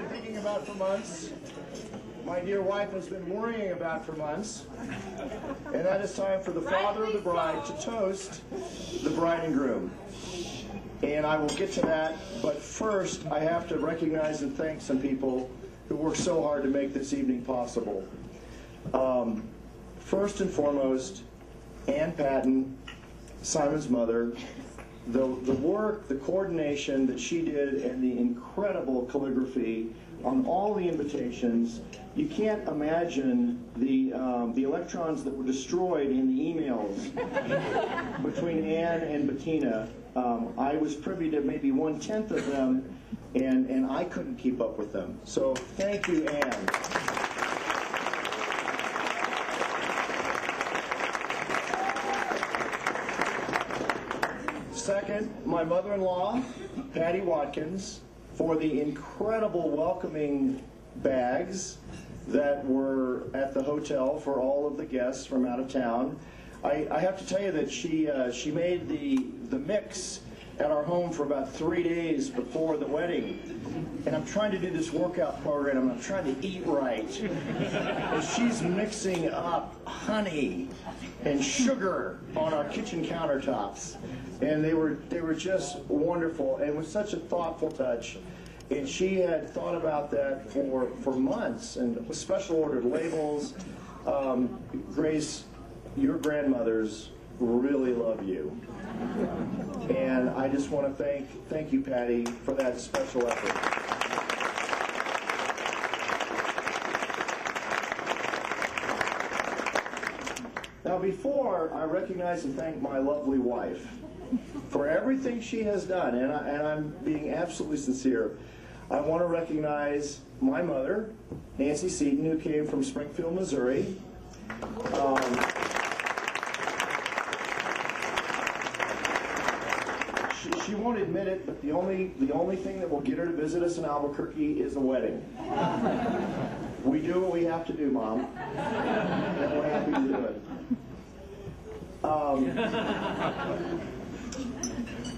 been thinking about for months, my dear wife has been worrying about for months, and that is time for the father of the bride to toast the bride and groom. And I will get to that, but first I have to recognize and thank some people who worked so hard to make this evening possible. First and foremost, Ann Patton, Simon's mother. The work, the coordination that she did, and the incredible calligraphy on all the invitations. You can't imagine the electrons that were destroyed in the emails between Ann and Bettina. I was privy to maybe 1/10 of them, and I couldn't keep up with them. So thank you, Ann. Second, my mother-in-law, Patty Watkins, for the incredible welcoming bags that were at the hotel for all of the guests from out of town. I have to tell you that she made the mix at our home for about 3 days before the wedding. And I'm trying to do this workout program, and I'm trying to eat right. And she's mixing up honey and sugar on our kitchen countertops. And they were just wonderful, and it was such a thoughtful touch. And she had thought about that for months, and special ordered labels. Grace, your grandmothers really love you. And I just want to thank you, Patty, for that special effort. Now, before I recognize and thank my lovely wife for everything she has done, and I'm being absolutely sincere, I want to recognize my mother, Nancy Seaton, who came from Springfield, Missouri. She won't admit it, but the only thing that will get her to visit us in Albuquerque is a wedding. We do what we have to do, Mom, and we're happy to do it.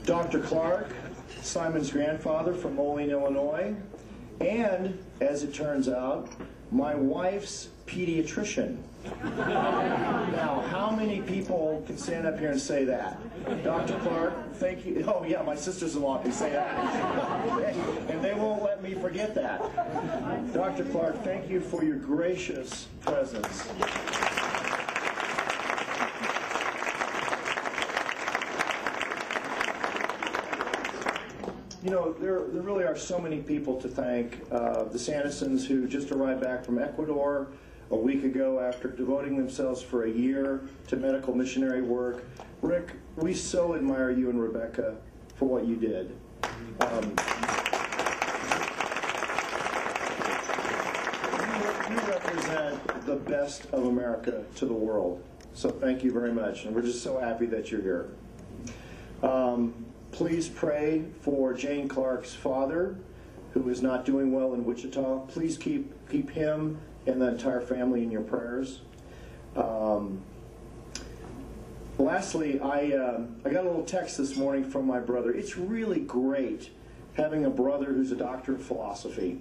Dr. Clark, Simon's grandfather from Moline, Illinois, and, as it turns out, my wife's pediatrician. Now, how many people can stand up here and say that? Dr. Clark, thank you. Oh, yeah, my sisters-in-law can say that. And they won't let me forget that. Dr. Clark, thank you for your gracious presence. You know, there really are so many people to thank. The Sandersons, who just arrived back from Ecuador a week ago after devoting themselves for a year to medical missionary work. Rick, we so admire you and Rebecca for what you did. You represent the best of America to the world. So thank you very much. And we're just so happy that you're here. Please pray for Jane Clark's father, who is not doing well in Wichita. Please keep him and the entire family in your prayers. Lastly, I got a little text this morning from my brother. It's really great having a brother who's a doctor of philosophy.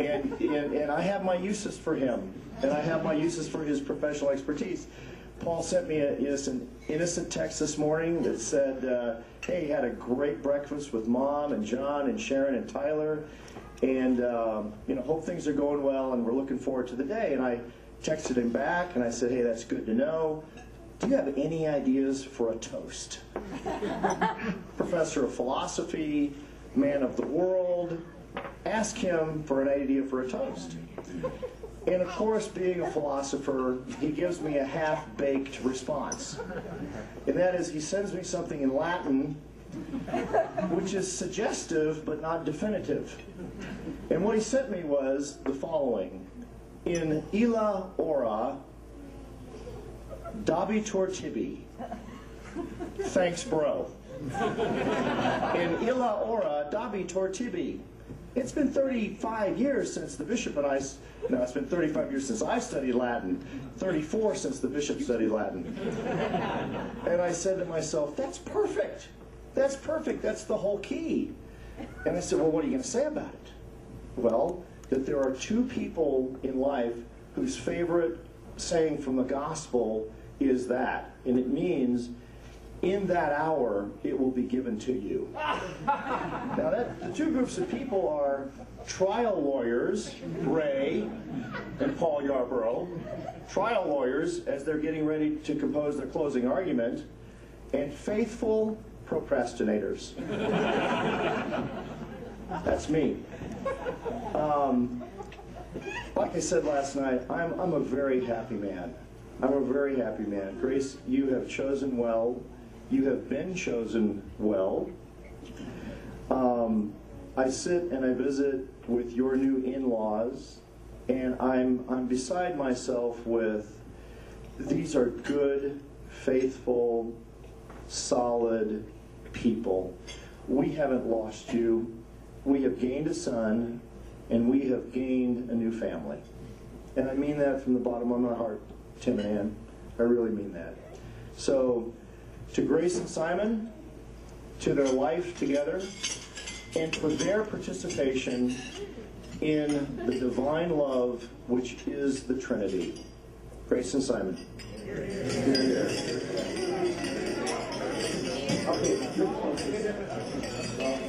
And I have my uses for him, and I have my uses for his professional expertise. Paul sent me an innocent text this morning that said, hey, he had a great breakfast with Mom and John and Sharon and Tyler, and hope things are going well, and we're looking forward to the day. And I texted him back, and I said, hey, that's good to know. Do you have any ideas for a toast? Professor of philosophy, man of the world, ask him for an idea for a toast. And of course, being a philosopher, he gives me a half-baked response. And that is, he sends me something in Latin, which is suggestive but not definitive. And what he sent me was the following. In illa ora dabitur tibi. Thanks, bro. In illa ora dabitur tibi. It's been 35 years since the bishop and I, no, it's been 35 years since I studied Latin, 34 since the bishop studied Latin. And I said to myself, that's perfect. That's perfect. That's the whole key. And I said, well, what are you going to say about it? Well, that there are two people in life whose favorite saying from the gospel is that. And it means, in that hour, it will be given to you. Now, the two groups of people are trial lawyers, Ray and Paul Yarborough, trial lawyers as they're getting ready to compose their closing argument, and faithful procrastinators. That's me. Like I said last night, I'm a very happy man. I'm a very happy man. Grace, you have chosen well. You have been chosen well. I sit and I visit with your new in-laws, and I'm beside myself with, these are good, faithful, solid people. We haven't lost you. We have gained a son, and we have gained a new family. And I mean that from the bottom of my heart, Tim and Ann. I really mean that. So, to Grace and Simon, to their life together, and for their participation in the divine love which is the Trinity. Grace and Simon. Okay.